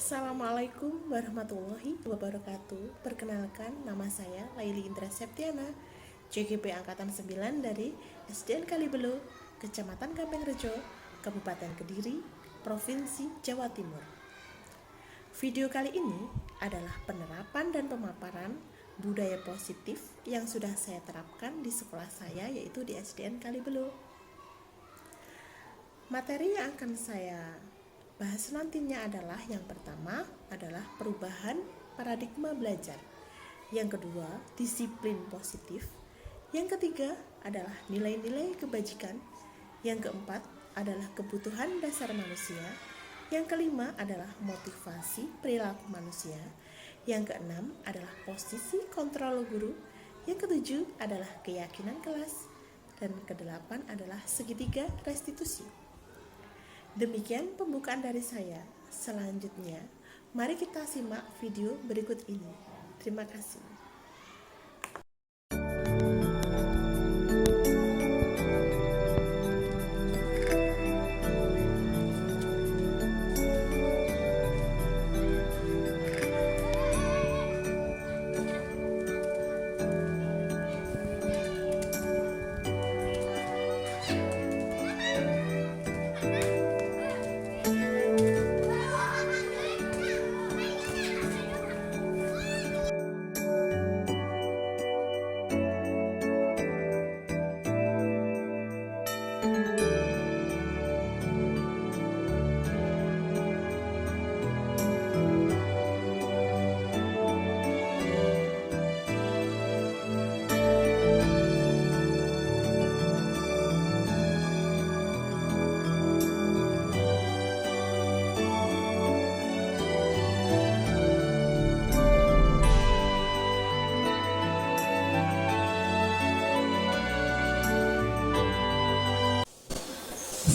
Assalamualaikum warahmatullahi wabarakatuh. Perkenalkan, nama saya Laili Indra Septiana, CGP Angkatan 9 dari SDN Kalibelo, Kecamatan Gampengrejo, Kabupaten Kediri, Provinsi Jawa Timur. Video kali ini adalah penerapan dan pemaparan budaya positif yang sudah saya terapkan di sekolah saya, yaitu di SDN Kalibelo. Materi yang akan saya bahas nantinya adalah yang pertama adalah perubahan paradigma belajar, yang kedua disiplin positif, yang ketiga adalah nilai-nilai kebajikan, yang keempat adalah kebutuhan dasar manusia, yang kelima adalah motivasi perilaku manusia, yang keenam adalah posisi kontrol guru, yang ketujuh adalah keyakinan kelas, dan kedelapan adalah segitiga restitusi. Demikian pembukaan dari saya. Selanjutnya, mari kita simak video berikut ini. Terima kasih.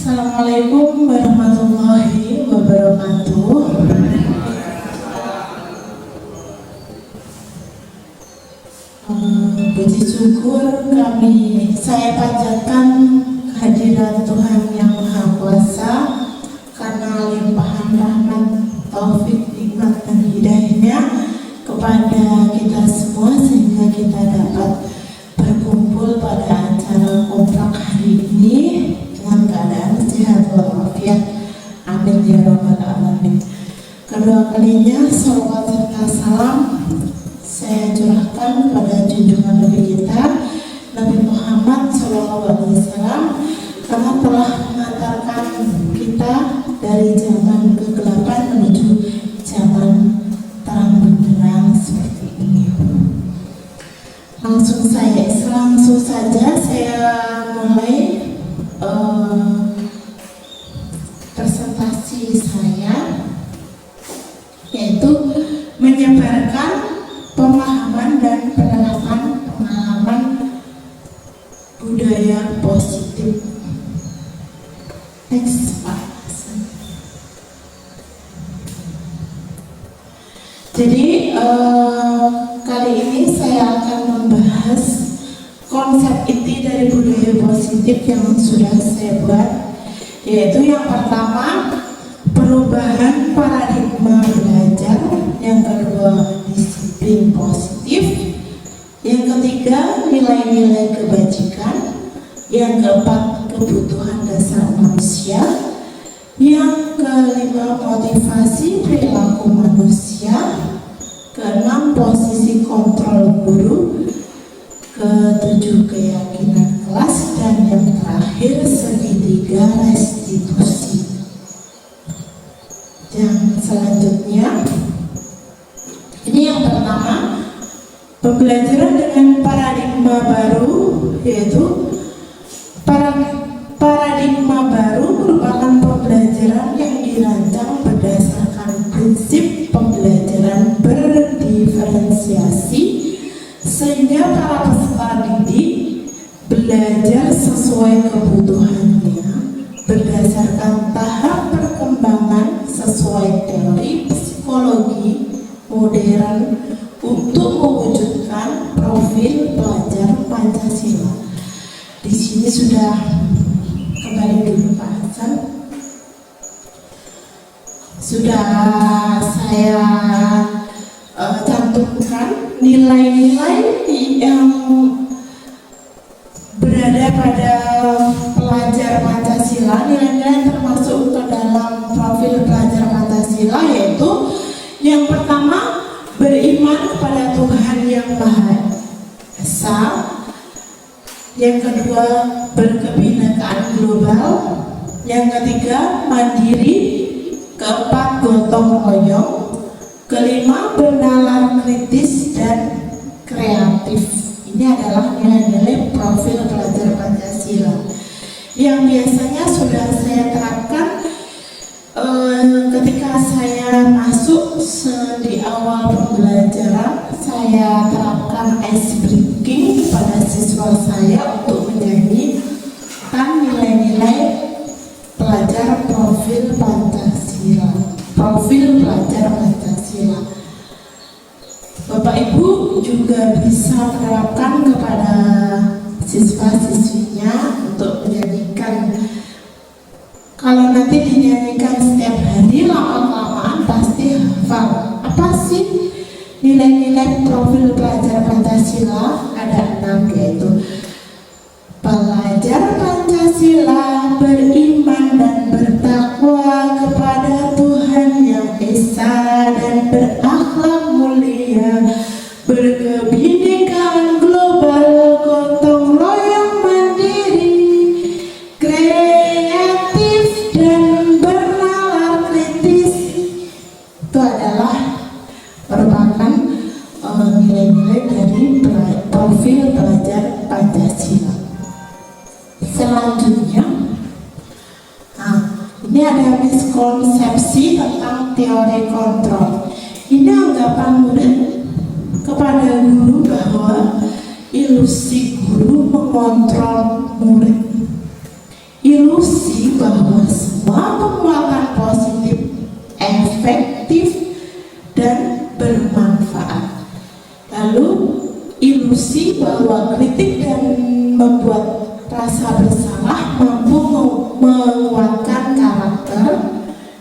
Assalamualaikum warahmatullahi wabarakatuh. Puji syukur saya panjatkan kehadiran Tuhan Yang Maha Kuasa karena limpahan rahmat, taufik, nikmat dan hidayahnya kepada kita semua sehingga kita dapat berkumpul pada acara kontrak hari ini dengan keadaan sehat walafiat. Amin ya rabbal alamin. Kedua kalinya salawat serta salam saya curahkan kepada junjungan Nabi kita Nabi Muhammad SAW, karena telah mengantarkan kita dari zaman kegelapan menuju zaman terang benderang seperti ini. Langsung saja saya mulai presentasi saya, yaitu menyebarkan pemahaman dan penerapan pengalaman budaya positif. Next, Pak. Jadi kali ini saya akan membahas konsep inti dari budaya positif yang sudah saya buat, yaitu yang pertama perubahan paradigma belajar, yang kedua disiplin positif, yang ketiga nilai-nilai kebajikan, yang keempat kebutuhan dasar manusia, yang kelima motivasi perilaku manusia, keenam posisi kontrol guru, ketujuh keyakinan kelas, dan yang terakhir segitiga restitusi. Yang selanjutnya, ini yang pertama, pembelajaran dengan paradigma baru, yaitu paradigma baru merupakan pembelajaran yang dirancang berdasarkan prinsip pembelajaran berdiferensiasi, sehingga para peserta didik belajar sesuai kebutuhannya berdasarkan tahap perkembangan sesuai teori psikologi modern untuk mewujudkan profil pelajar Pancasila. Di sini sudah kembali dulu Pak Hasan. Sudah saya saya cantumkan nilai-nilai yang berada pada pelajar Pancasila. Nilai-nilai termasuk ke dalam profil pelajar Pancasila, yaitu yang pertama, beriman kepada Tuhan yang Maha Esa. Yang kedua, berkebinekaan global. Yang ketiga, mandiri. Keempat, gotong royong. Kelima, bernalar kritis dan kreatif. Ini adalah nilai-nilai profil pelajar Pancasila yang biasanya sudah saya terapkan ketika saya masuk di awal pembelajaran. Saya terapkan ice breaking pada siswa saya untuk menyanyikan nilai-nilai pelajar profil Pancasila. Profil pelajar Pancasila. Bapak Ibu juga bisa menerapkan kepada siswa-siswinya untuk menyanyikan. Kalau nanti dinyanyikan setiap hari, lama-kelamaan pasti hafal. Apa sih nilai-nilai profil pelajar Pancasila? Ada 6, yaitu pelajar Pancasila beriman dan bertakwa kepada Tuhan Yang Esa dan berakhlak mulia, berkebinekaan global, gotong royong, mandiri, kreatif dan bernalar kritis. Itu adalah merupakan nilai-nilai dari profil pelajar Pancasila. Selanjutnya, ini ada miskonsepsi tentang teori kontrol. Ini anggapan murid kepada guru bahwa ilusi guru mengontrol murid. Ilusi bahwa semua penguatan positif efektif dan bermanfaat. Lalu ilusi bahwa kritik dan membuat rasa bersalah mampu menguatkan karakter,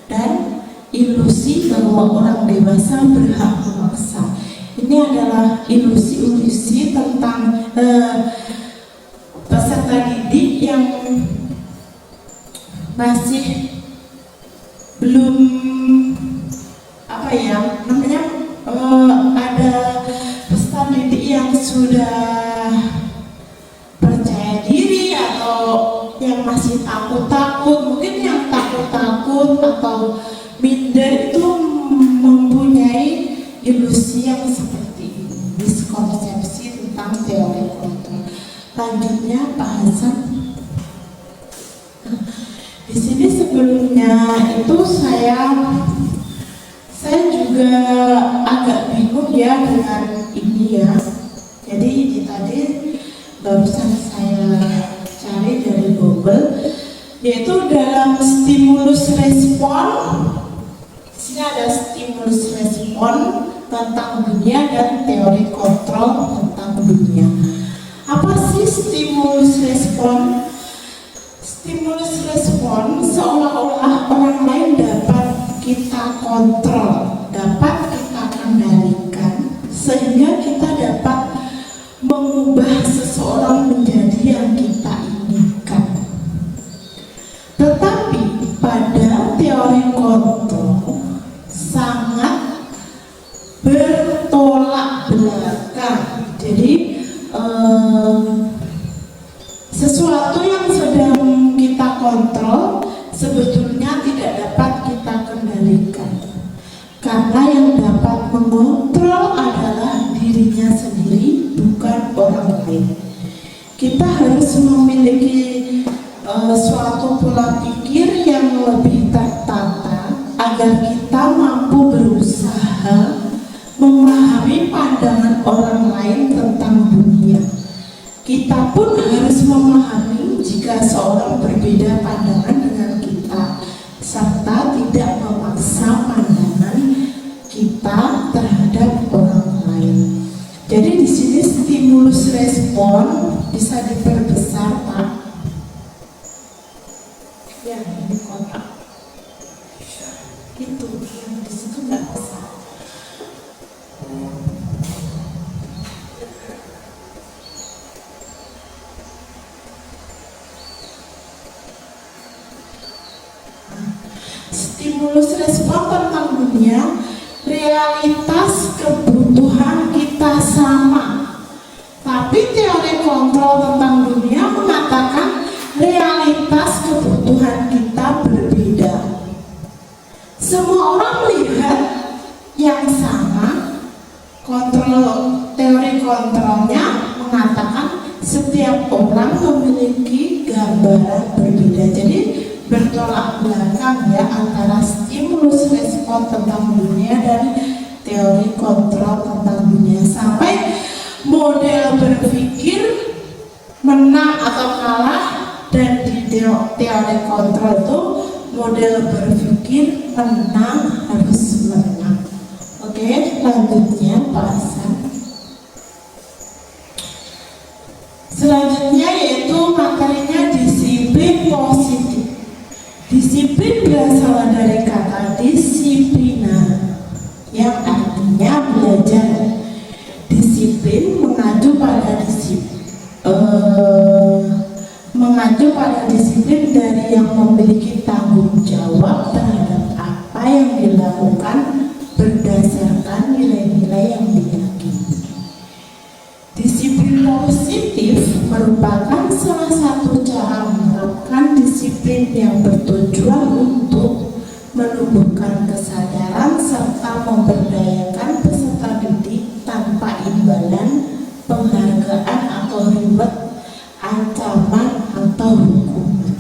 dan ilusi bahwa orang dewasa berhak memaksa. Ini adalah ilusi-ilusi tentang peserta didik yang masih belum ada peserta didik yang sudah percaya diri atau yang masih takut-takut. Mungkin yang takut-takut atau minder itu mempunyai ilusi yang seperti ini, miskonsepsi tentang teori kontrol. Lanjutnya Pak Hasan. Di sini sebelumnya itu saya juga agak bingung ya dengan ini ya. Jadi ini tadi barusan saya cari dari Google, yaitu dalam stimulus respon. Di sini ada stimulus respon tentang dunia dan teori kontrol tentang dunia. Apa sih stimulus respon? Stimulus respon seolah-olah orang lain dapat kita kontrol, dapat kita kendalikan, sehingga kita dapat mengubah seseorang menjadi yang kita inginkan. Tetapi pada teori kontrol sangat bertolak belakang. Jadi sesuatu yang sedang kita kontrol sebetulnya tidak dapat kita kendalikan, karena yang dapat mengontrol adalah dirinya sendiri, bukan orang lain. Kita harus memiliki suatu pola pikir yang lebih tertata agar kita mampu berusaha memahami pandangan orang lain tentang dunia. Kita pun harus memahami jika seorang berbeda pandangan dengan kita, serta tidak memaksa pandangan kita terhadap orang lain. Jadi di sini stimulus respon bisa diperbesar, Pak. Ya, ini kotak. Itu yang di situ nggak bisa. dunia, realitas kebutuhan kita sama. Tapi teori kontrol tentang dunia mengatakan realitas kebutuhan kita berbeda. Semua orang melihat yang sama. Teori kontrolnya mengatakan setiap orang memiliki gambaran berbeda. Jadi bertolak belakang ya antara stimulus respon tentang dunia dan teori kontrol tentang dunia, sampai model berpikir menang atau kalah. Dan di teori kontrol itu model berpikir menang harus menang. Oke, lanjutnya Pak Hasan. Selanjutnya yaitu materinya disiplin positif. Disiplin berasal dari kata disiplina yang artinya belajar. Disiplin mengacu pada disiplin dari yang memiliki tanggung jawab terhadap apa yang dilakukan berdasarkan nilai-nilai yang diyakini. Disiplin positif merupakan salah satu cara menerapkan disiplin yang bertujuan untuk menumbuhkan kesadaran serta memberdayakan peserta didik tanpa imbalan, penghargaan atau reward, ancaman atau hukuman.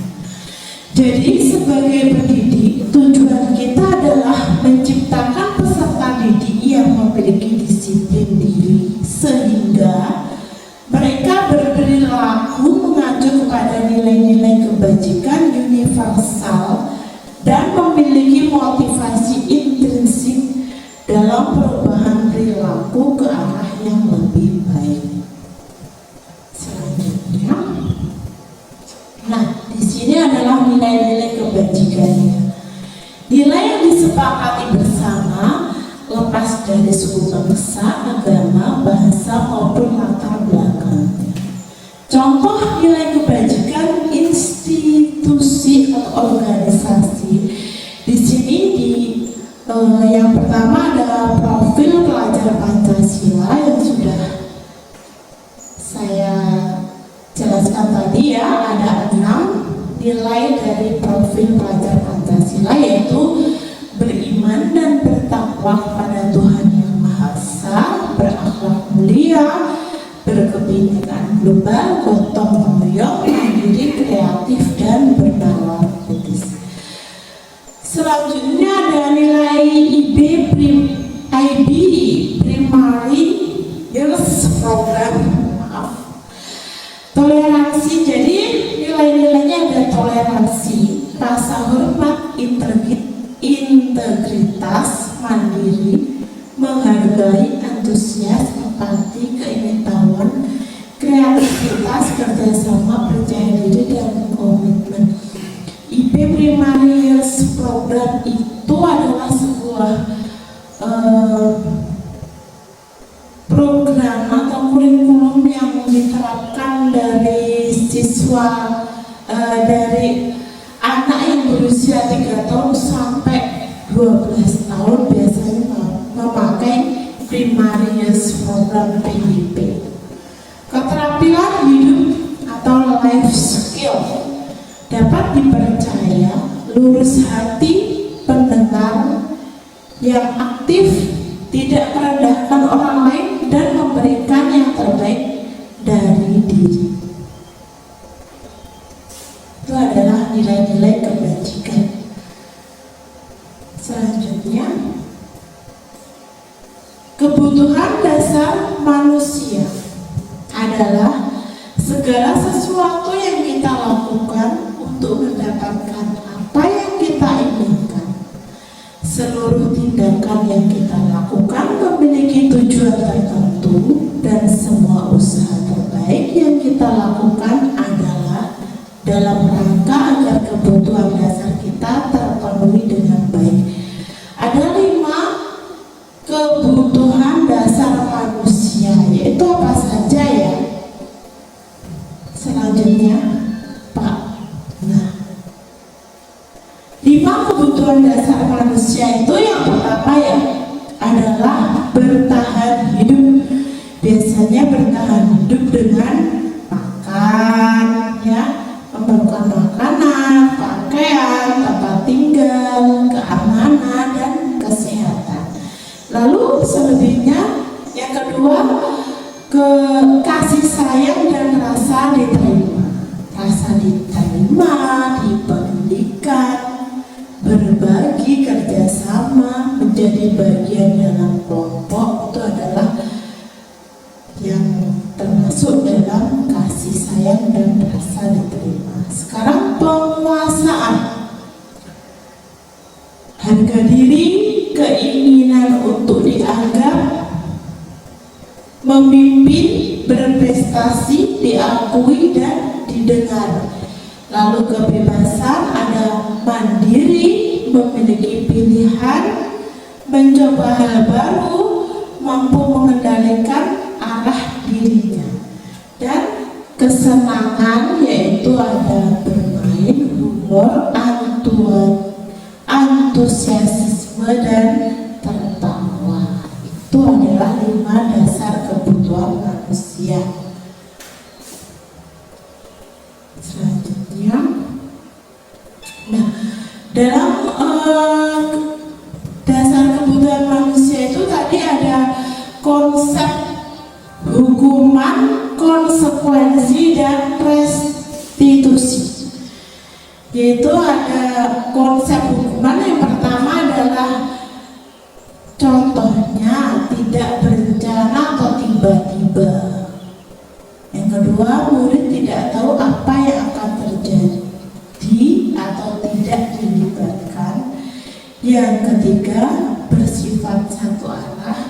Jadi sebagai pendidik, tujuan kita adalah menciptakan peserta didik yang memiliki disiplin diri sehingga mereka berperilaku mengacu kepada nilai-nilai kebajikan universal dan memiliki motivasi intrinsik dalam perubahan perilaku ke arah yang lebih baik. Selanjutnya, di sini adalah nilai-nilai kebajikannya. Nilai yang disepakati bersama lepas dari suku bangsa, agama, bahasa maupun latar belakangnya. Contoh nilai kebajikan institusi atau organisasi. Di sini yang pertama ada profil pelajar Pancasila yang sudah saya jelaskan tadi ya, ada 6 nilai dari profil pelajar Pancasila, yaitu beriman dan bertakwa pada Tuhan Yang Maha Esa, berakhlak mulia, berkebinekaan global, gotong royong, mandiri, kreatif, dan bernalar putus. Selanjutnya ada nilai IB Primary Years Program. Toleransi, jadi nilai-nilainya ada toleransi, rasa hormat, integritas, mandiri, menghargai, antusias, empati, keingetahuan, kreativitas, kerjasama, percaya diri, dan komitmen. IB Primary Years Program itu adalah sebuah program atau kurikulum yang diterapkan dari siswa dari anak yang berusia 3 tahun sampai 12 tahun biasanya memakai Primary Years Program PYP. Keterampilan hidup atau life skill dapat dipercaya, lurus hati, pendengar yang aktif, tidak merendahkan orang lain, dan memberikan yang terbaik dari diri. Itu adalah nilai-nilai kebajikan. Selanjutnya, kebutuhan dasar manusia adalah segala sesuatu yang kita lakukan untuk mendapatkan apa yang kita inginkan. Seluruh tindakan yang kita lakukan memiliki tujuan tertentu, dan semua usaha terbaik yang kita lakukan adalah dalam rangka agar kebutuhan dasar kita terpenuhi dengan baik. Ada 5 kebutuhan dasar manusia, yaitu apa saja ya? Selanjutnya, Pak. 5 kebutuhan dasar manusia itu yang pertama bertahan hidup. Biasanya bertahan hidup dengan makan, ya, memerlukan makanan, pakaian, tempat tinggal, keamanan, dan kesehatan. Lalu selebihnya yang kedua, kasih sayang dan rasa diterima. Rasa diterima di pendidikan, berbagi, kerjasama, menjadi bagian dalam kelompok, itu adalah yang termasuk dalam kasih sayang dan rasa diterima. Sekarang penguasaan. Harga diri, keinginan untuk dianggap, memimpin, berprestasi, diakui dan didengar. Lalu kebebasan, ada mandiri, memiliki pilihan, mencoba hal baru, mampu mengendalikan arah dirinya. Dan kesenangan, yaitu ada bermain, humor, antusiasme, dan tertawa. Itu adalah 5 dasar kebutuhan manusia. Selanjutnya, nah, dalam dasar kebutuhan manusia itu tadi ada konsep hukuman, konsekuensi, dan restitusi. Yaitu ada konsep hukuman, yang pertama adalah contohnya tidak berencana atau tiba-tiba. Yang kedua, murid tidak tahu apa yang akan terjadi atau tidak dilibatkan. Yang ketiga, bersifat satu arah.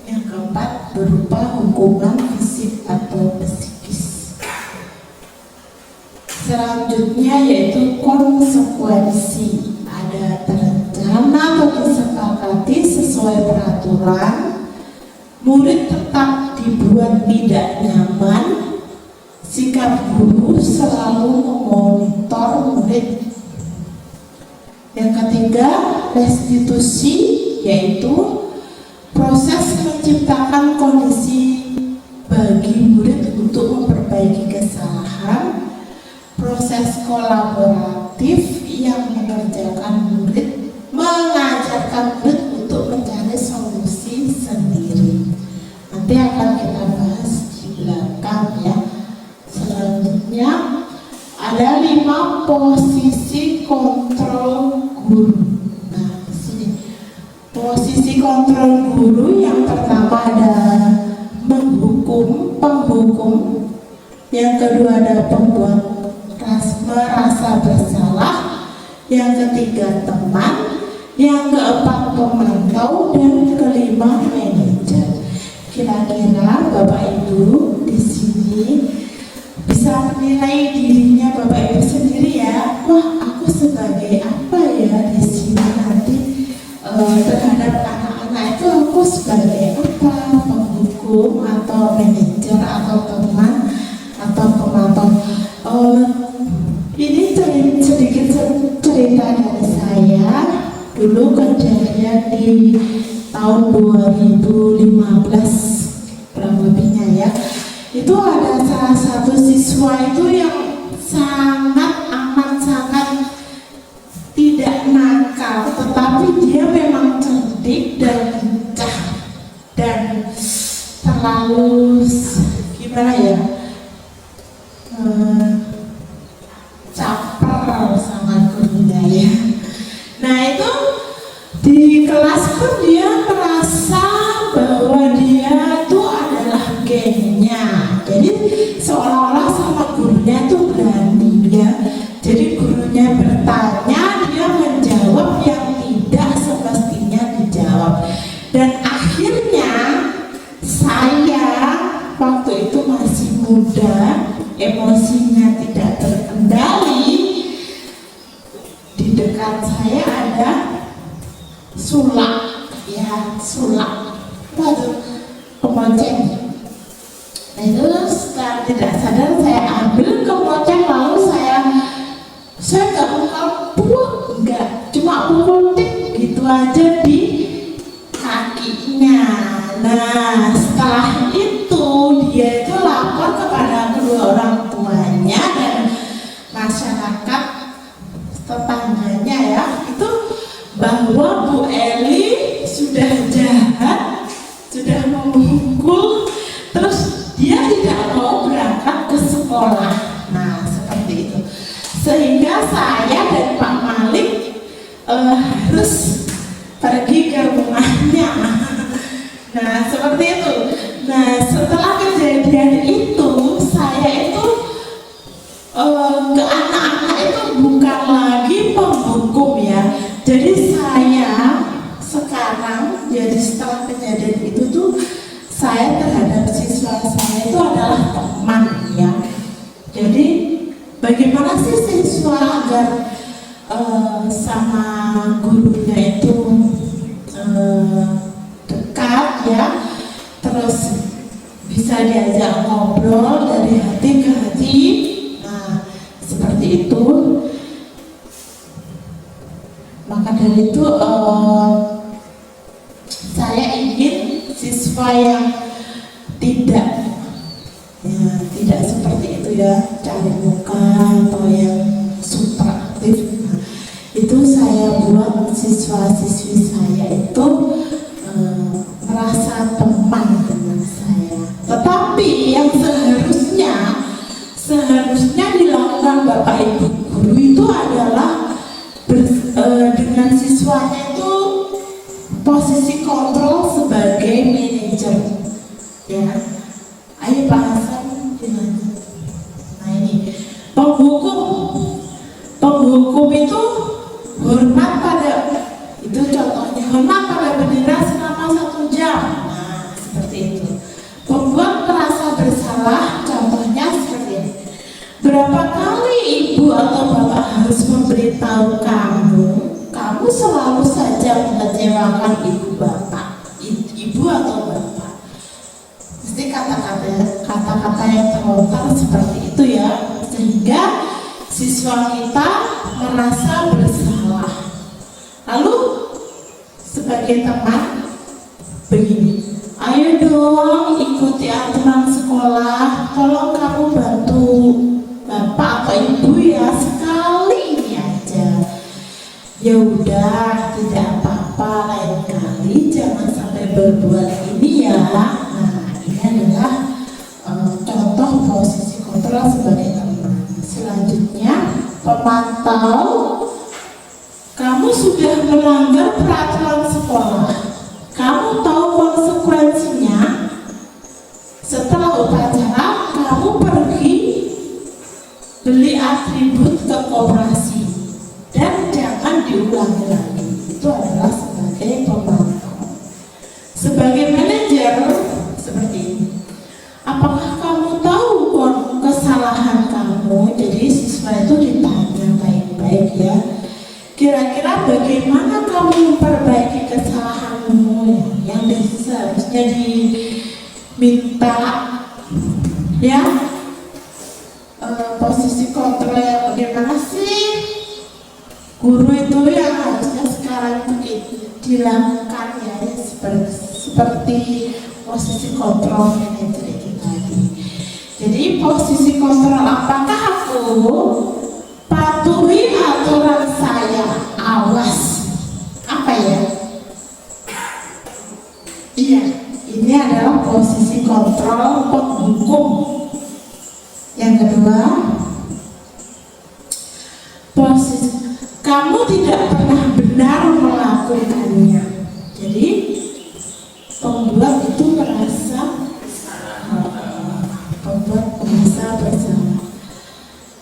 Yang keempat, berupa hukuman fisik atau psikis. Selanjutnya yaitu konsekuensi. Ada terencana atau disepakati sesuai peraturan, murid tetap dibuat tidak nyaman, sikap guru selalu memonitor murid. Yang ketiga, restitusi, yaitu proses menciptakan kondisi bagi murid untuk memperbaiki kesalahan, proses kolaboratif yang mengajarkan murid untuk mencari solusi sendiri. Nanti akan kita bahas di belakang, ya. Selanjutnya ada 5 posisi kontrol guru. Nah, di sini posisi kontrol guru yang pertama ada penghukum, yang kedua ada pembuat merasa bersalah, yang ketiga teman, yang keempat pemantau, dan kelima manajer. Kira-kira Bapak Ibu di sini bisa menilai dirinya Bapak Ibu sendiri, ya. Wah, aku sebagai apa ya di sini nanti terhadap anak-anak itu aku sebagai apa, penghukum atau manajer atau teman atau pemantau. Ini sedikit cerita dari saya. Dulu kerjanya di tahun 2015 kurang lebihnya, ya. Itu ada salah satu siswa itu yang sangat tidak nakal, tetapi dia memang cerdik dan lincah dan terlalu gimana ya, caper sama gurunya, ya. Nah, itu di kelas pun dia merasa bahwa dia itu adalah gengnya. Jadi seolah-olah sama gurunya itu berani, ya. Jadi gurunya bertanya, dia menjawab yang tidak semestinya dijawab. Dan akhirnya saya waktu itu masih muda, emosinya tidak terkendali. Di dekat saya ada sulak, ya, sulak, waduh, kemoceng. Nah, itu setelah tidak sadar saya ambil kemoceng, lalu saya nggak bakal buang, enggak, cuma pukul tik gitu aja di kakinya. tuanya. Nah, setelah itu dia itu lapor kepada kedua orang tuanya dan masyarakat tetangganya ya, itu bahwa Bu Eli sudah jahat, sudah memukul, terus dia tidak mau berangkat ke sekolah. Nah, seperti itu. Sehingga saya dan Pak Malik harus pergi ke rumahnya. Nah, seperti itu. Nah, setelah kejadian itu, saya itu ke anak-anak itu bukan lagi penghukum ya. Jadi saya sekarang, jadi setelah kejadian itu tuh, saya terhadap siswa saya itu adalah teman ya. Jadi bagaimana sih siswa agar sama gurunya itu dekat ya, terus bisa diajak ngobrol dari hati ke hati. Nah, seperti itu. Maka dari itu saya ingin siswa yang tidak seperti itu ya, cari muka atau yang super aktif. Nah, itu saya buat siswa-siswi saya itu merasa teman dengan saya. Tetapi yang seharusnya dilakukan Bapak Ibu guru itu adalah dengan siswanya itu posisi kontrol sebagai manajer ya. Ayo Pak Hasan dilanjut. Nah, ini penghukum itu hormat pada, itu contohnya, hormat pada bendera selama 1 jam. Nah, seperti itu. Membuat merasa bersalah, contohnya seperti ini. Berapa kali ibu atau bapak harus memberitahu kamu selalu saja mengecewakan ibu atau bapak. Mesti kata-kata yang terlontar seperti itu ya, sehingga siswa kita merasa bersalah. Lalu sebagai teman begini, ayo dong ikuti aturan sekolah, tolong kamu bantu bapak atau ibu ya, sekali ini aja. Ya udah, tidak apa-apa, lain kali jangan sampai berbuat ini ya. Nah, ini adalah contoh posisi kontrol sebagai teman. Selanjutnya, pemantau. Kamu sudah melanggar peraturan sekolah. Kamu tahu konsekuensinya. Setelah upacara, kamu pergi beli atribut ke koperasi dan jangan diulangi lagi. Itu adalah sebagai pemantau. Sebagai manajer seperti ini, apakah kamu tahu kesalahan kamu? Jadi siswa itu ditanya baik-baik ya, kira-kira bagaimana kamu memperbaiki kesalahanmu yang seharusnya diminta ya. Posisi kontrol yang bagaimana sih guru itu yang harusnya sekarang itu dilakukan ya, seperti posisi kontrol manajer itu tadi. Jadi posisi kontrol, apakah aku patuhi aturan saya? Awas, apa ya? Iya, ini adalah posisi kontrol penghukum. Yang kedua, posisi kamu tidak pernah benar melakukannya. Jadi pembuat itu merasa bersalah.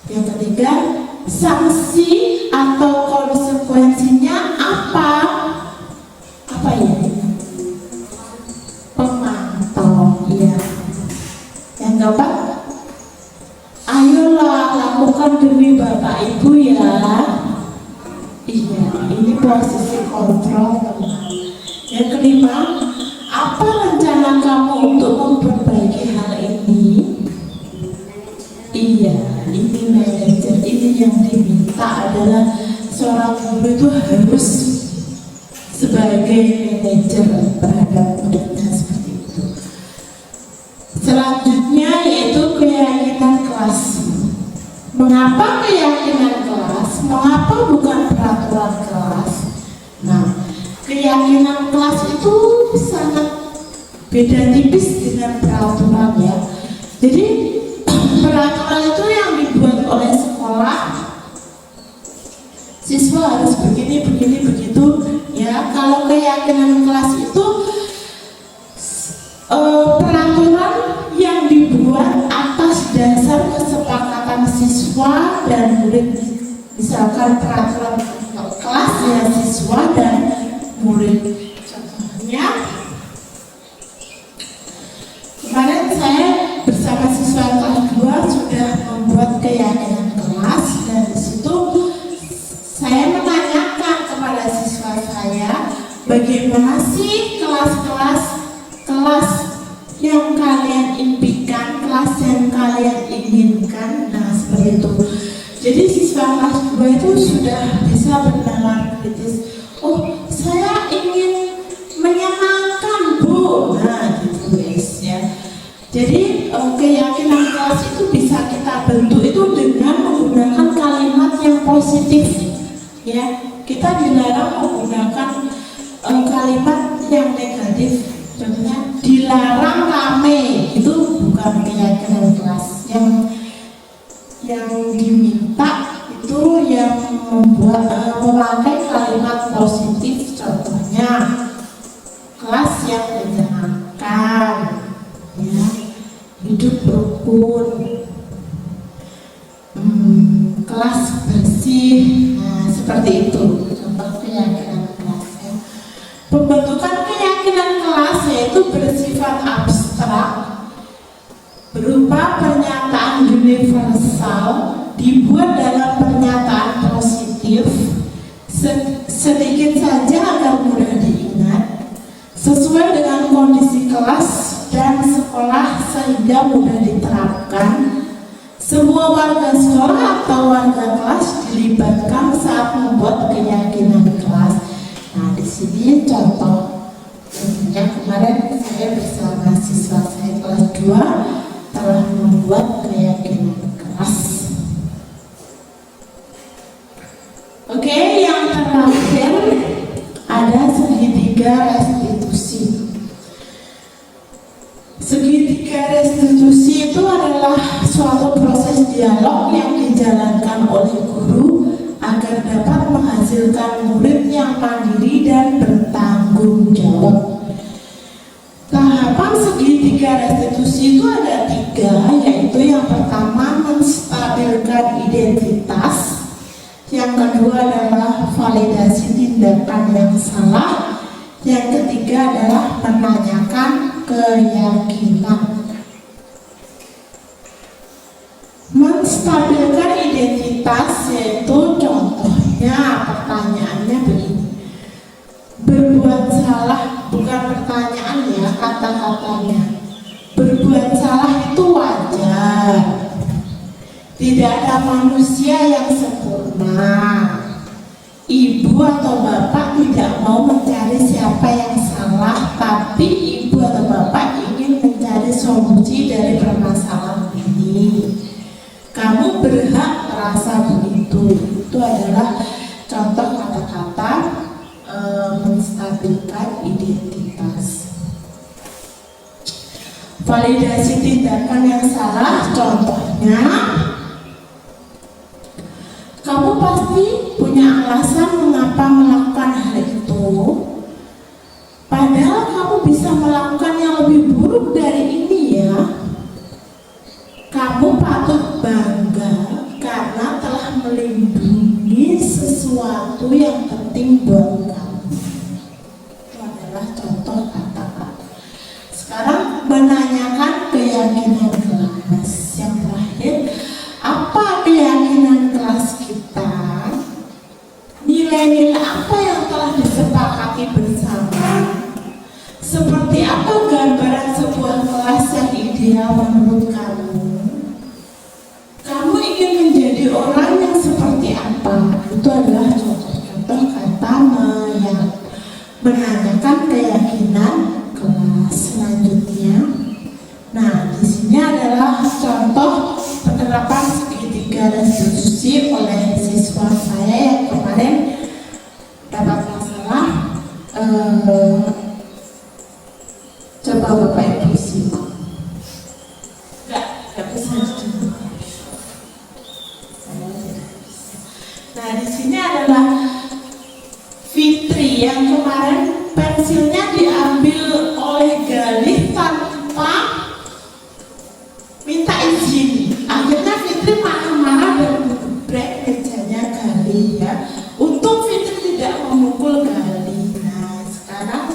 Yang ketiga, sanksi atau konsekuensinya apa? Apa ya? Pemantau, ya. Yang keempat, ayolah lakukan demi Bapak Ibu ya. Iya, ini posisi kontrol teman. Yang kelima, apa rencana kamu untuk memperbaiki hal ini? Iya, ini manajer, ini yang diminta adalah seorang guru itu harus sebagai manajer terhadap muridnya seperti itu. Selanjutnya yaitu keyakinan kelas. Mengapa keyakinan kelas? Mengapa bukan peraturan kelas? Nah, keyakinan kelas itu sangat beda tipis dengan peraturan ya. Jadi peraturan itu yang dibuat oleh sekolah, siswa harus begini begitu ya. Kalau keyakinan kelas itu peraturan yang dibuat atas dasar kesepakatan siswa dan murid. Misalkan peraturan kelas ya siswa dan murid. Contohnya kemarin saya bersama siswa kelas 2 sudah membuat keyakinan kelas, dan di situ saya menanyakan kepada siswa saya, bagaimana sih kelas yang kalian impikan, kelas yang kalian inginkan. Nah seperti itu. Jadi siswa kelas 2 itu sudah bisa bernalar kritis. Oh, saya ingin menyenangkan Bu. Nah gitu guys ya. Jadi keyakinan kelas itu bisa kita bentuk itu dengan menggunakan kalimat yang positif ya. Kita dilarang menggunakan kalimat yang negatif. Contohnya dilarang rame, itu bukan keyakinan kelas. Yang diminta itu yang memakai kalimat positif. Contohnya kelas yang menyenangkan ya, hidup rukun, kelas bersih. Nah seperti itu contoh keyakinan kelas ya. Pembentukan keyakinan kelas yaitu bersifat abstrak, berupa pernyataan universal, dibuat dalam pernyataan positif, sedikit saja agar mudah diingat, sesuai dengan kondisi kelas dan sekolah sehingga mudah diterapkan. Semua warga sekolah atau warga kelas dilibatkan saat membuat keyakinan kelas. Nah, di sini contohnya kemarin saya bersama siswa saya kelas 2 telah membuat keyakinan kelas. Oke, yang terakhir ada segitiga restitusi. Segitiga restitusi itu adalah suatu proses dialog yang dijalankan oleh guru agar dapat menghasilkan murid yang mandiri dan bertanggung jawab. Tahapan segitiga restitusi itu ada 3, yaitu yang pertama menstabilkan identitas, yang kedua adalah validasi tindakan yang salah, yang ketiga adalah menanyakan keyakinan. Menstabilkan identitas yaitu contohnya pertanyaannya begini. Berbuat salah, bukan pertanyaan ya, kata-katanya. Berbuat salah itu wajar. Tidak ada manusia yang sempurna. Ibu atau bapak tidak mau mencari siapa yang salah, tapi ibu atau bapak ingin mencari solusi dari permasalahan ini. Kamu berhak merasa begitu. Itu adalah contoh kata-kata menstabilkan identitas. Validasi tindakan yang salah, contohnya kamu pasti punya alasan mengapa melakukan hal itu, padahal kamu bisa melakukan yang lebih buruk dari ini ya. Kamu patut bangga karena telah melindungi sesuatu yang penting buat kamu. Itu adalah contoh kata-kata. Sekarang menanyakan keyakinan kelas. Yang terakhir, apa keyakinan kelas kita? Nilai-nilai apa yang telah disepakati bersama? Seperti apa gambaran sebuah kelas yang ideal menurut kamu? Kamu ingin menjadi orang yang seperti apa? Itu adalah contoh-contoh kata yang menanyakan selanjutnya. Nah, di sini adalah contoh penerapan segitiga restitusi oleh siswa saya yang kemarin dapat masalah. Coba Bapak Ibu simak. Enggak bisa. Nah, di sini adalah Fitri yang kemarin pensilnya diambil oleh Galih tanpa minta izin. Akhirnya Fitri marah-marah dan break mejanya Galih ya. Untung Fitri tidak memukul Galih. Nah, sekarang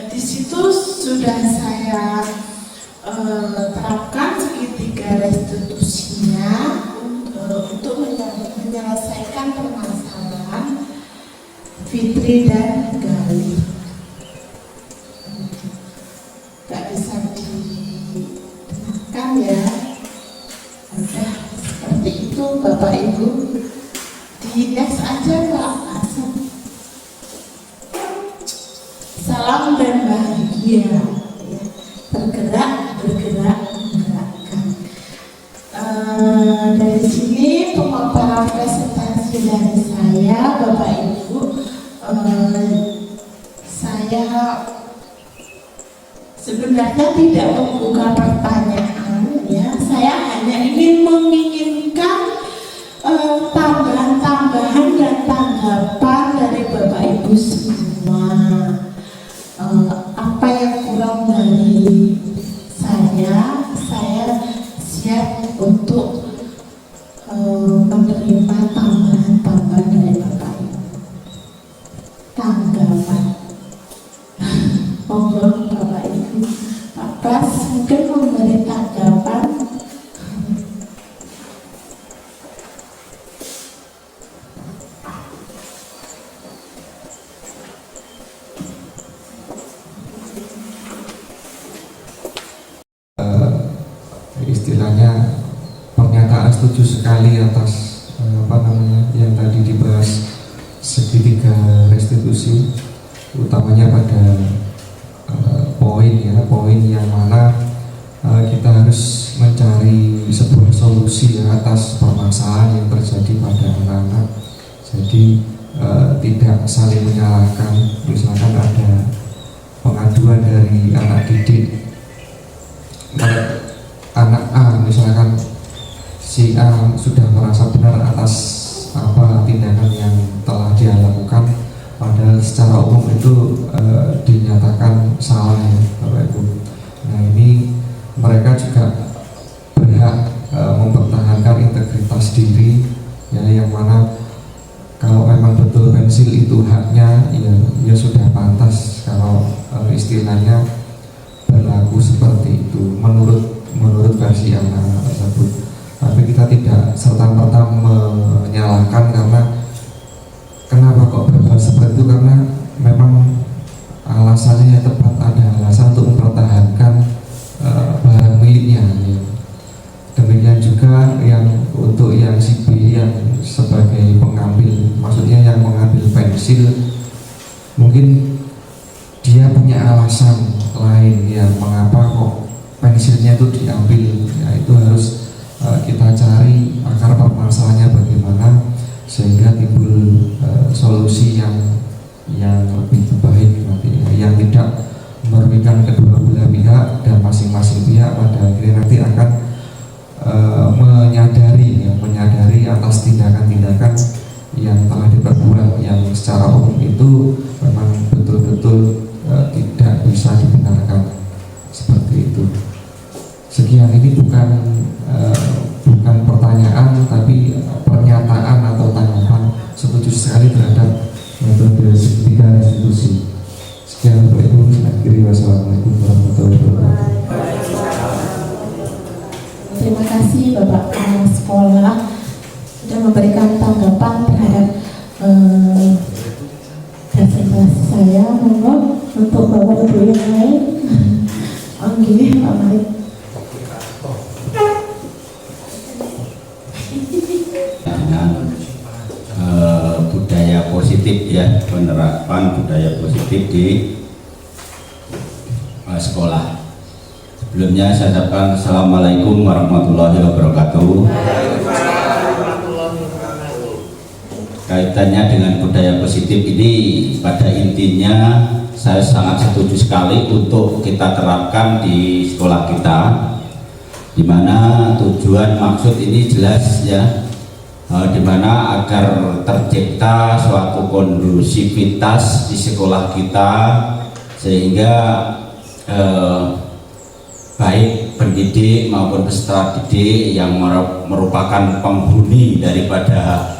di situ sudah saya terapkan segitiga restitusinya untuk menyelesaikan permasalahan Fitri dan Galih. Gak bisa ditenangkan ya. Udah seperti itu Bapak Ibu. Di next aja Pak Asam. Salam dan bahagia. Bergerak, menggerakkan. Dari sini pemaparan presentasi dari saya, Bapak Ibu. Saya sebenarnya tidak membuka pertanyaan, ya. Saya hanya ingin menginginkan tambahan-tambahan dan tanggapan dari Bapak Ibu semua. Apa yang kurang dari saya siap untuk menerima tambahan-tambahan dari Bapak Ibu. Tanggapan. Monggo Bapak Ibu. Pak Pras mungkin memberi tanggapan. Istilahnya pernyataan setuju sekali atas yang tadi dibahas segitiga restitusi, utamanya pada poin yang mana kita harus mencari sebuah solusi atas permasalahan yang terjadi pada anak-anak. Jadi tidak saling menyalahkan. Misalkan ada pengaduan dari anak didik, anak A, misalkan si A sudah merasa benar atas tindakan yang telah dia lakukan, padahal secara umum itu dinyatakan salah ya Bapak Ibu. Nah, ini mereka juga berhak mempertahankan integritas diri ya, yang mana kalau memang betul pensil itu haknya ya sudah pantas kalau istilahnya berlaku seperti itu menurut versi anak tersebut. Tapi kita tidak serta-merta menyalahkan karena kenapa kok berbuat seperti itu, karena memang alasannya yang tepat, ada alasan untuk mempertahankan barang miliknya ya. Demikian juga yang untuk yang si B yang sebagai pengambil, maksudnya yang mengambil pensil, mungkin dia punya alasan lain ya mengapa kok pensilnya itu diambil ya. Itu harus kita cari akar permasalahannya bagaimana sehingga timbul solusi yang lebih baik nanti ya, yang tidak merugikan kedua belah pihak dan masing-masing pihak pada akhirnya nanti akan menyadari atas tindakan-tindakan yang telah diperbuat yang secara umum itu memang betul-betul tidak bisa dibenarkan seperti itu. Sekian, ini bukan pertanyaan tapi pernyataan atau tanggapan setuju sekali terhadap metode segitiga restitusi. Sekian Bapak Ibu, akhiri wassalamualaikum warahmatullahi wabarakatuh. Terima kasih Bapak Kepala Sekolah sudah memberikan tanggapan terhadap presentasi saya. Monggo untuk Bapak Ibu yang lain. Oke, Pak Malik. Budaya positif ya, penerapan budaya positif di sekolah. Sebelumnya saya ucapkan Assalamualaikum warahmatullahi wabarakatuh. Kaitannya dengan budaya positif ini, pada intinya saya sangat setuju sekali untuk kita terapkan di sekolah kita, di mana tujuan maksud ini jelas ya, di mana agar tercipta suatu kondusivitas di sekolah kita, sehingga baik pendidik maupun peserta didik yang merupakan penghuni daripada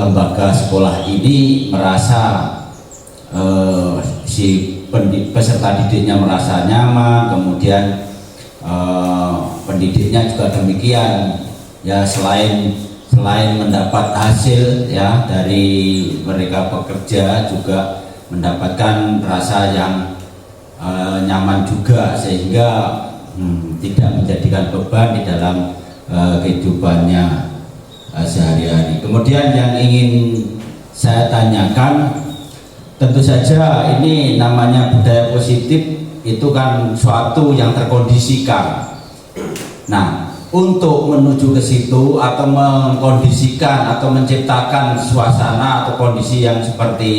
lembaga sekolah ini merasa si peserta didiknya merasa nyaman, kemudian pendidiknya juga demikian ya, selain mendapat hasil ya dari mereka bekerja, juga mendapatkan rasa yang nyaman juga, sehingga tidak menjadikan beban di dalam kehidupannya sehari-hari. Kemudian yang ingin saya tanyakan, tentu saja ini namanya budaya positif itu kan suatu yang terkondisikan. Nah, untuk menuju ke situ atau mengkondisikan atau menciptakan suasana atau kondisi yang seperti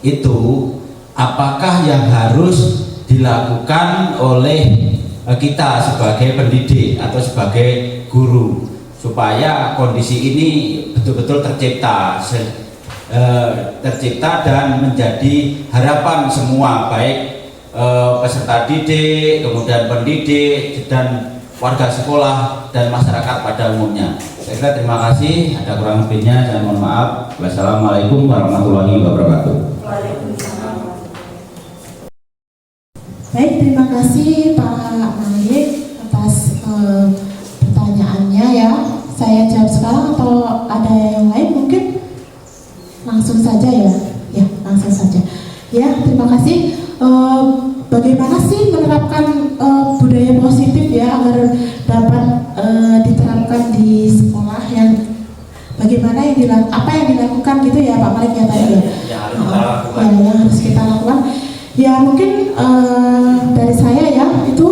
itu, apakah yang harus dilakukan oleh kita sebagai pendidik atau sebagai guru supaya kondisi ini betul-betul tercipta dan menjadi harapan semua, baik peserta didik, kemudian pendidik dan warga sekolah dan masyarakat pada umumnya. Saya kira terima kasih, ada kurang lebihnya saya mohon maaf. Wassalamualaikum warahmatullahi wabarakatuh. Baik, terima kasih Pak Malik atas pertanyaannya ya. Saya jawab sekarang atau ada yang lain? Mungkin langsung saja ya. Ya, langsung saja. Ya, terima kasih. Bagaimana sih menerapkan budaya positif ya agar dapat diterapkan di sekolah, yang bagaimana apa yang dilakukan gitu ya Pak Malik ya tadi ya. Yang harus kita lakukan. Ya mungkin dari saya ya, itu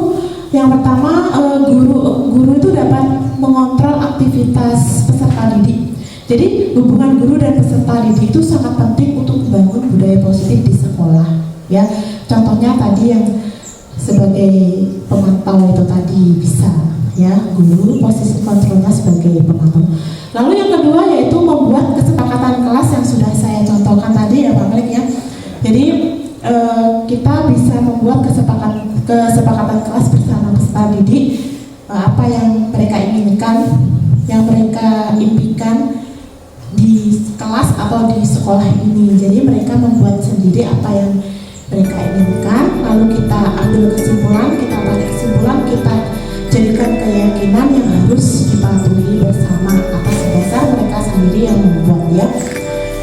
yang pertama guru itu dapat mengontrol aktivitas peserta didik. Jadi hubungan guru dan peserta didik itu sangat penting untuk membangun budaya positif di sekolah ya. Contohnya tadi yang sebagai pemantau itu tadi bisa ya, guru posisi kontrolnya sebagai pemantau. Lalu yang kedua yaitu membuat kesepakatan kelas yang sudah saya contohkan tadi ya Pak Malik ya. Jadi kita bisa membuat kesepakatan kelas bersama peserta didik, apa yang mereka inginkan, yang mereka impikan di kelas atau di sekolah ini. Jadi mereka membuat sendiri apa yang mereka inginkan, lalu kita ambil kesimpulan, kita tarik kesimpulan, kita jadikan keyakinan yang harus dipatuhi bersama atas dasar mereka sendiri yang membuat ya.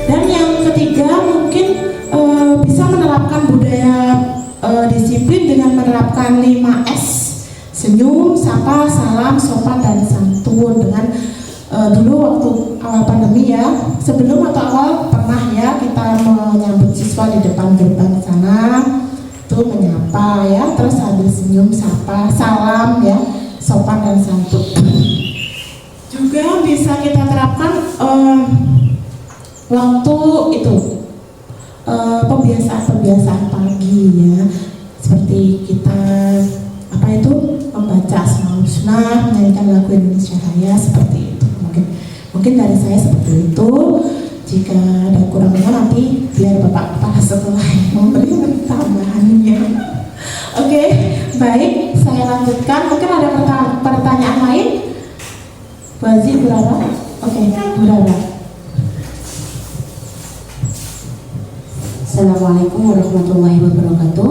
Dan yang ketiga mungkin bisa menerapkan budaya disiplin dengan menerapkan 5S: senyum, sapa, salam, sopan, dan santun. Dengan dulu waktu awal pandemi ya, sebelum atau awal pernah ya kita menyambut siswa di depan gerbang sana, itu menyapa ya, terus sambil senyum, sapa, salam ya, sopan dan santun. Juga bisa kita terapkan waktu itu pembiasaan pagi ya, seperti kita membaca Asmaul Husna, menyanyikan lagu Indonesia Raya, seperti itu. Mungkin dari saya seperti itu. Jika ada kurangnya nanti biar Bapak kepala sekolah memberi tambahannya. Oke, baik, saya lanjutkan. Mungkin ada pertanyaan lain? Bu Aziz, Bu Rara? Oke, Bu Rara. Assalamualaikum warahmatullahi wabarakatuh.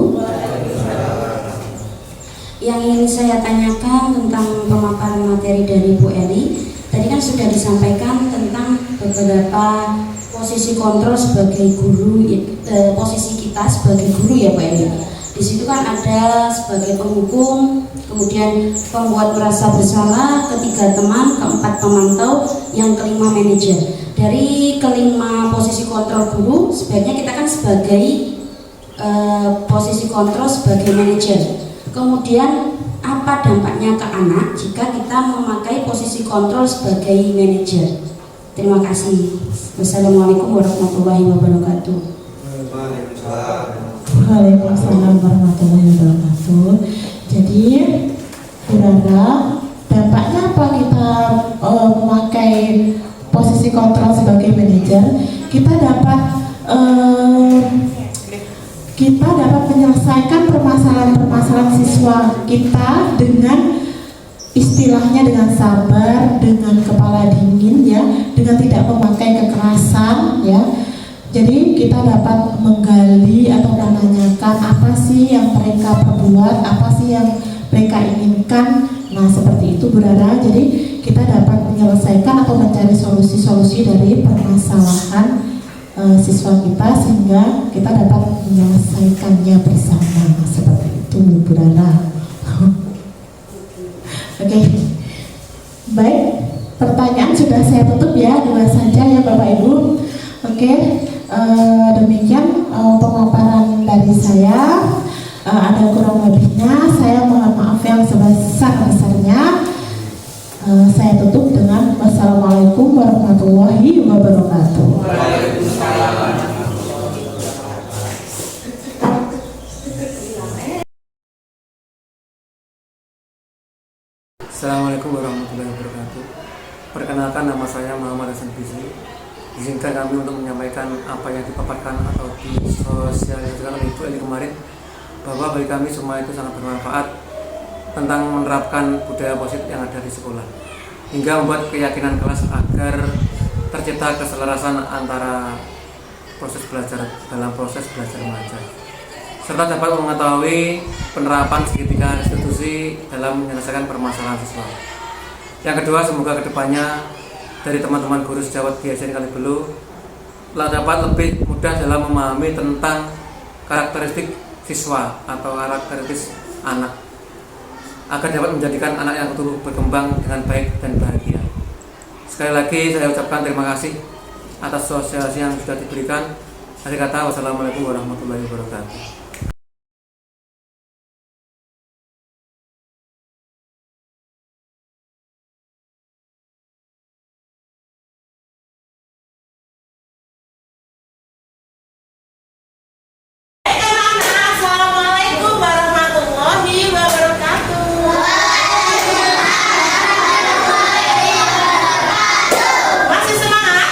Yang ingin saya tanyakan tentang pemaparan materi dari Bu Eli, tadi kan sudah disampaikan tentang beberapa posisi kontrol sebagai guru, posisi kita sebagai guru ya Bu Eli. Di situ kan ada sebagai penghukum, kemudian pembuat merasa bersalah, ketiga teman, keempat pemantau, yang kelima manajer. Dari kelima posisi kontrol guru, sebaiknya kita kan sebagai posisi kontrol sebagai manajer. Kemudian apa dampaknya ke anak jika kita memakai posisi kontrol sebagai manajer. Terima kasih. Wassalamualaikum warahmatullahi wabarakatuh. Waalaikumsalam warahmatullahi wabarakatuh. Jadi, Saudara, dampaknya apa kita memakai posisi kontrol sebagai manajer? Kita dapat menyelesaikan permasalahan siswa kita dengan istilahnya dengan sabar, dengan kepala dingin ya, dengan tidak memakai kekerasan ya. Jadi kita dapat menggali atau menanyakan apa sih yang mereka perbuat, apa sih yang mereka inginkan. Nah seperti itu Bu Rara. Jadi kita dapat menyelesaikan atau mencari solusi-solusi dari permasalahan siswa kita sehingga kita dapat menyelesaikannya bersama. Seperti itu Bu Rara. Oke, baik, pertanyaan sudah saya tutup ya, 2 saja ya Bapak Ibu. Oke, demikian pemaparan dari saya. Ada kurang lebihnya, saya mohon maaf yang sebesar-besarnya. Saya tutup dengan wassalamualaikum warahmatullahi wabarakatuh. Assalamualaikum warahmatullahi wabarakatuh. Perkenalkan, nama saya Muhammad Hasan Bizi. Izinkan kami untuk menyampaikan apa yang dipaparkan atau disosialisasikan oleh Ibu Eli kemarin, bahwa bagi kami semua itu sangat bermanfaat tentang menerapkan budaya positif yang ada di sekolah, hingga membuat keyakinan kelas agar tercipta keselarasan antara proses belajar dalam proses belajar mengajar, serta dapat mengetahui penerapan segitiga institusi dalam menyelesaikan permasalahan siswa. Yang kedua, semoga kedepannya dari teman-teman guru sejawat DSN Kalibelu dapat lebih mudah dalam memahami tentang karakteristik siswa atau karakteristik anak, agar dapat menjadikan anak yang tumbuh berkembang dengan baik dan bahagia. Sekali lagi saya ucapkan terima kasih atas sosialisasi yang sudah diberikan. Akhir kata, wassalamualaikum warahmatullahi wabarakatuh. Assalamualaikum warahmatullahi wabarakatuh. Masih semangat?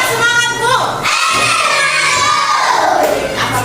Semangat Bu. Apa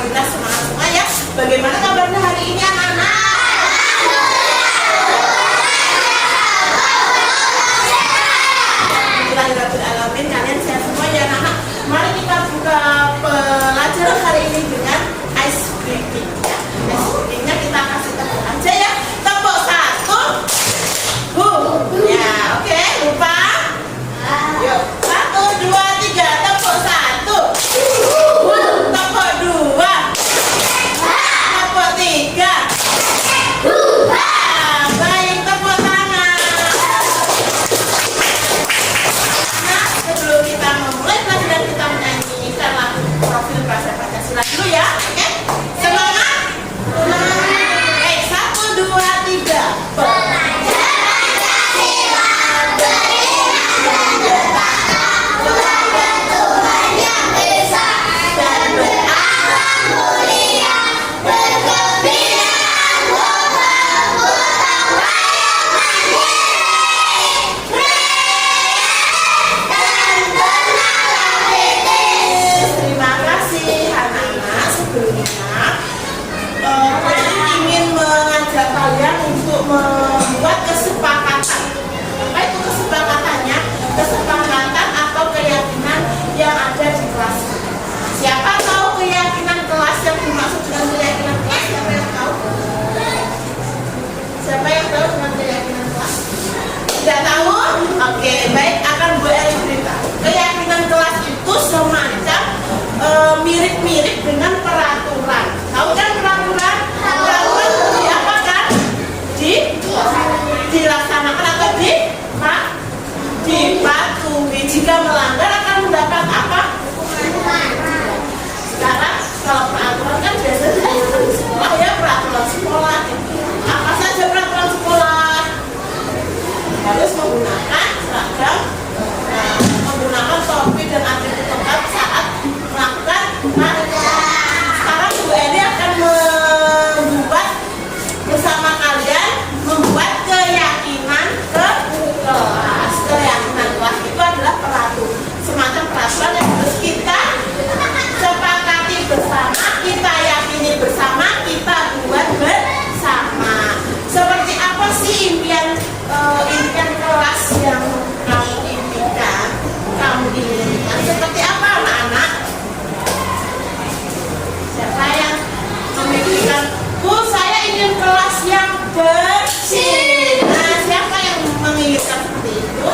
bersih. Nah, siapa yang menginginkan seperti itu?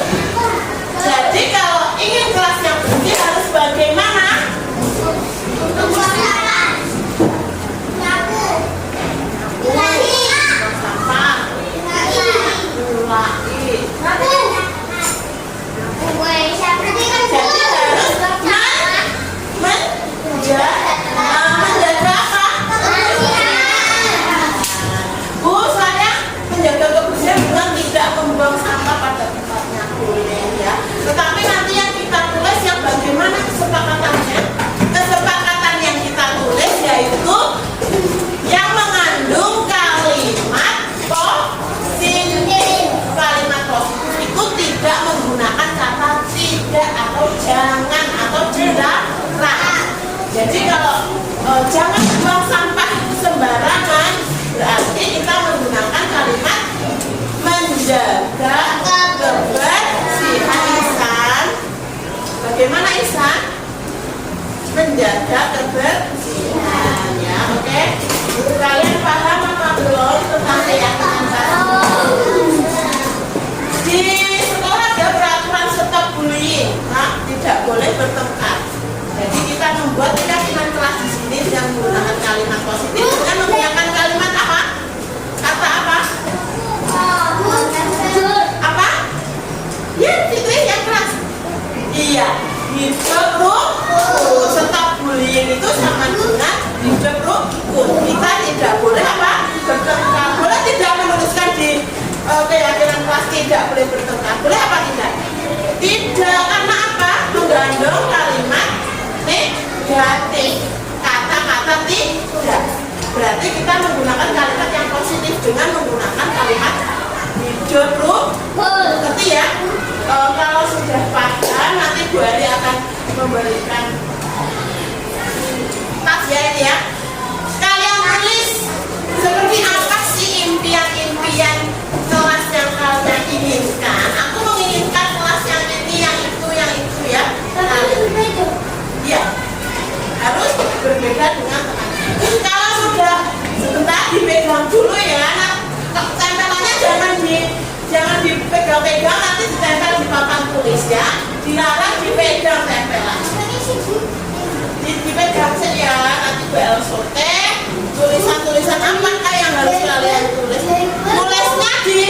Jadi kalau ingin kelas yang bersih harus bagaimana? Menjaga apa? Bu, saya menjaga kebersihan bukan tidak membuang sampah pada tempatnya, boleh ya. Tetapi nanti yang kita tulis yang bagaimana kesepakatannya? Kesepakatan yang kita tulis yaitu yang mengandung kalimat positif. Kalimat positif itu tidak menggunakan kata tidak atau jangan atau dilarang. Jadi kalau jangan buang sampah sembarangan, berarti kita menggunakan kalimat menjaga kebersihan. Ihsan, bagaimana Ihsan? Menjaga kebersihan, ya, oke? Kalian paham apa belum tentang keyakinan tadi? Di sekolah ada peraturan stop bullying, nah, tidak boleh bertengkar. Jadi kita membuat keyakinan kelas di sini dengan menggunakan kalimat positif dengan menggunakan kalimat apa? Kata apa? Apa? Ya, Fitri yang keras. Iya, hidup rukun. Stop bullying itu sama dengan hidup rukun. Kita tidak boleh apa? Bertengkar. Boleh tidak menuliskan di keyakinan kelas tidak boleh bertengkar. Boleh apa tidak? Tidak, karena apa? Mengandung kalimat negatif, kata-kata tidak. Berarti kita menggunakan kalimat yang positif dengan menggunakan kalimat hidup rukun. Ngerti ya? Kalau sudah paham, nanti Bu Ali akan memberikan tas ya ini ya. Kalian tulis seperti apa sih impian-impian kelas yang kalian inginkan. Aku menginginkan kelas yang ini, yang itu ya. Iya, harus berbeda dengan teman. Kalau sudah sebentar dipegang dulu ya. Nah, tempelannya jangan dipegang-pegang, nanti ditempel di papan tulis ya. Dilarang dipegang tempelan. Dipegang saja ya. Nanti BLSOT tulisan-tulisan apa yang harus kalian tulis? Tulisnya di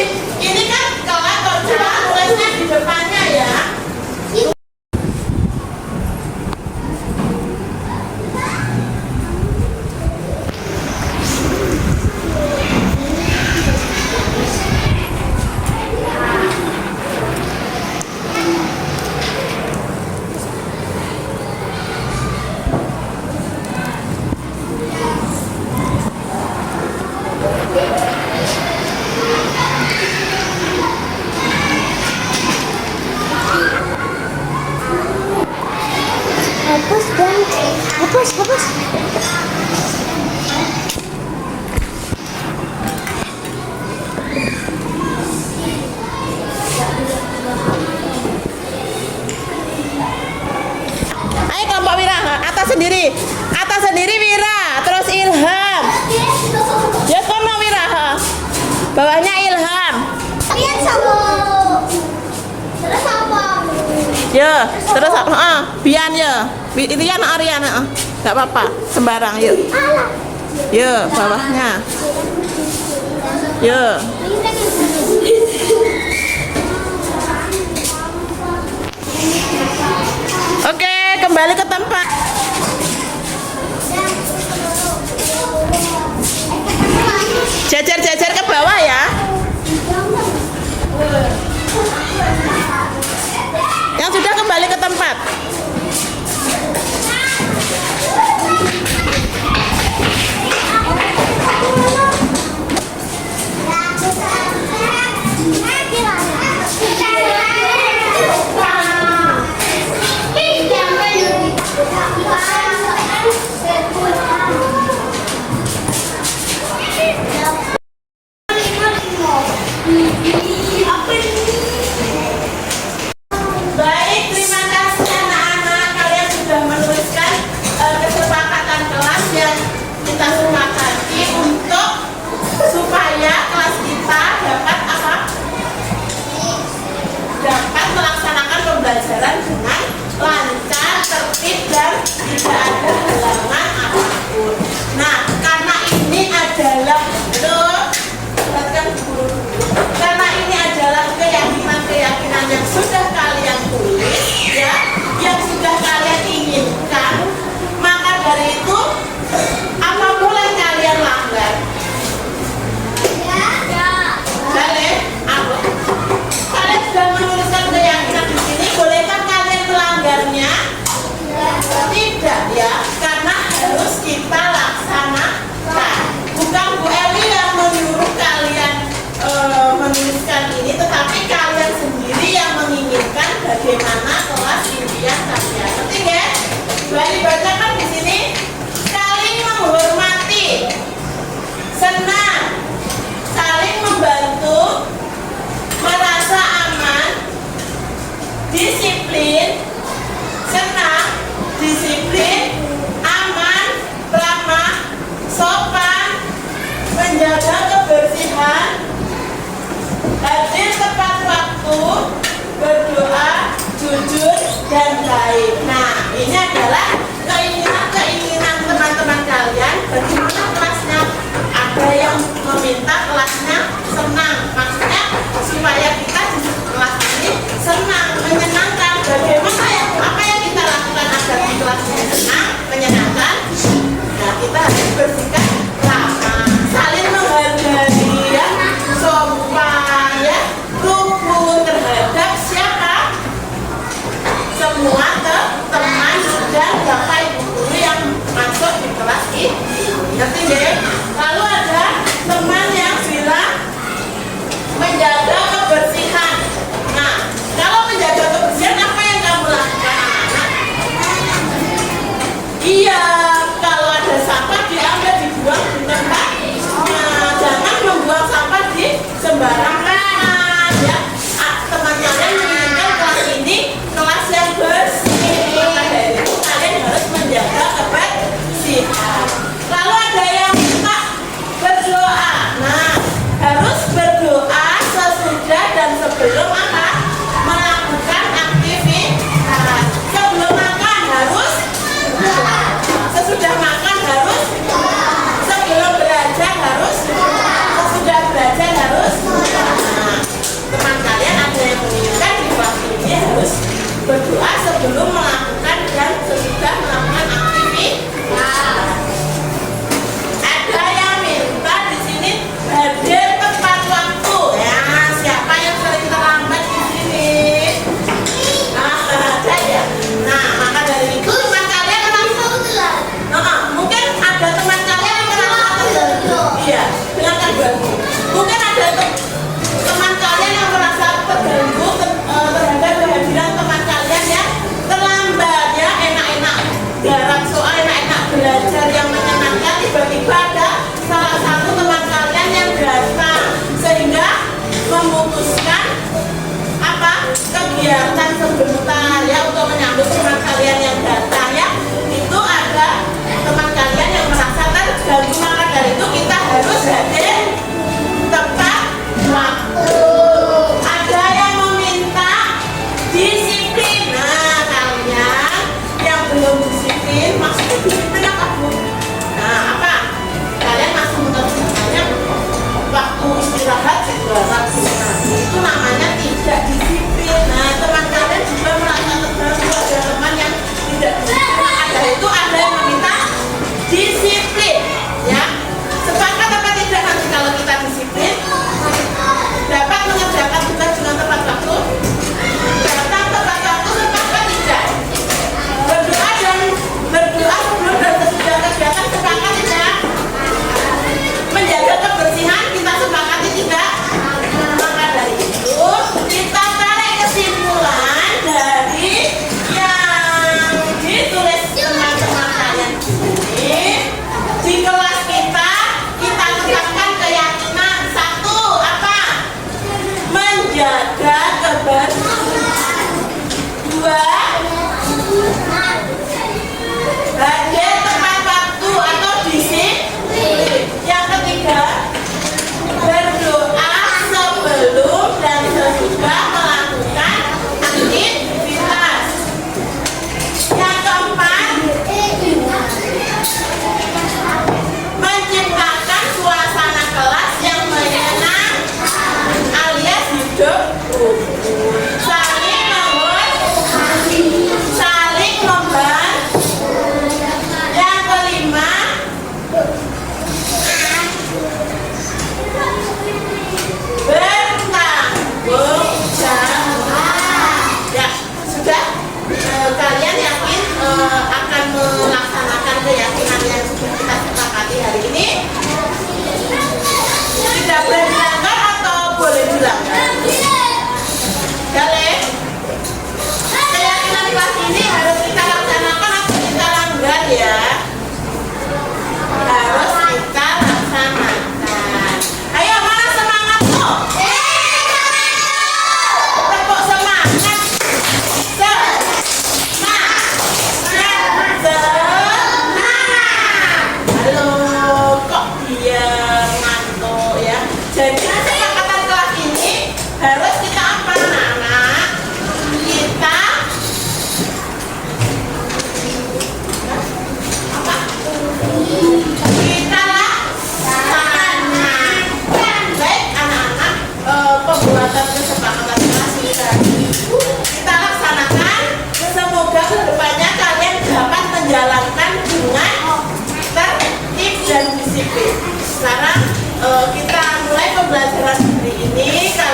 ini kan kalau jangan tulisnya di depannya ya. Hapus. Ayo kelompok Wira, atas sendiri Wira, terus Ilham. Ya kono Wira, bawahnya Ilham. Lihat sama. Terus apa? Ya, terus Bian ya. Itu ya Aryan, nggak apa-apa, sembarang yuk. Ya, bawahnya. Ya. Oke, kembali ke tempat. Jajar ke bawah ya. Yang sudah kembali ke tempat. Jangan kelasnya senang. Maksudnya supaya kita di kelas ini senang, menyenangkan. Bagaimana ya? Apa yang kita lakukan agar di kelasnya senang, menyenangkan? Nah, kita harus bersikap ramah, saling menghargai, ya, sopan, ya, rukun terhadap siapa? Semua teman dan bapak ibu guru yang masuk di kelas ini. Ngerti ya? Lalu ada teman yang bilang menjaga kebersihan. Nah, kalau menjaga kebersihan apa yang kamu lakukan, anak-anak? Iya, kalau ada sampah diambil, dibuang di tempat. Nah, jangan membuang sampah di sembarangan, ya. Teman kalian menginginkan kelas ini kelas yang bersih. Maka dari itu kalian harus menjaga kebersihan. Lalu ada yang minta berdoa. Nah, harus berdoa sesudah dan sebelum apa? Melakukan aktivitas. Sebelum makan harus, sesudah makan harus, sebelum belajar harus, sesudah belajar harus. Nah, teman kalian ada yang menginginkan di kelas ini harus berdoa sebelum melakukan dan sesudah melakukan aktivitas. Ada yang minta di sini hadir tepat waktu. Ya, siapa yang sering terlambat di sini? Ada ya. Nah, maka dari itu teman kalian mungkin ada teman kalian yang merasa terganggu. Iya, dengarkan bagus. Mungkin ada teman kalian yang merasa terganggu terhadap kehadiran teman kalian yang terlambat, ya, enak-enak garap soal, enak-enak belajar yang menyenangkan, tiba-tiba ada salah satu teman kalian yang datang sehingga memutuskan apa kegiatan sebentar, ya, untuk menyambut teman kalian yang datang, ya. Itu ada teman kalian yang merasa terganggu. Maka dari itu kita harus hadir tepat waktu. Ada yang meminta disiplin. Nah, kalian yang belum disiplin, maksudnya disiplin apa, Bu? Nah, apa? Kalian masih mengerjakannya waktu istirahat juga waktu. Nah, itu namanya tidak disiplin. Nah, teman kalian juga merasa terganggu. Ada teman yang tidak disiplin. Maka dari itu ada yang meminta disiplin, ya. Sepakat apa tidak nanti kalau kita disiplin? Dapat mengerjakan tugas dengan tepat waktu? Datang tepat waktu, sepakat tidak? Berdoa sebelum dan sesudah kegiatan, sepakat tidak? Menjaga kebersihan kita sepakati tidak? Maka dari itu kita tarik kesimpulan dari yang ditulis teman-teman kalian ini. Di kelas kita tetapkan keyakinan satu, apa? Menjaga kebersihan. Dua, hadir tepat waktu atau disiplin. Yang ketiga, berdoa sebelum dan sesudah melakukan aktivitas. Yang keempat, menciptakan suasana kelas yang menyenangkan alias hidup rukun, saling membantu. Yang kelima, bertanggung jawab. Ya, sudah. Kalian yakin akan melaksanakan keyakinan yang sudah kita sepakati hari ini? Tidak boleh dilanggar atau boleh dilanggar? Boleh. Keyakinan kelas ini harus kita laksanakan atau kita langgar, ya? Harus kita laksanakan. Ayo, mana semangat tuh? Tepuk semangat. Halo, kok dia ngantuk, ya? Jadi kesepakatan kelas ini harus kita apa, anak-anak? Kita apa? Kita laksanakan. hari ini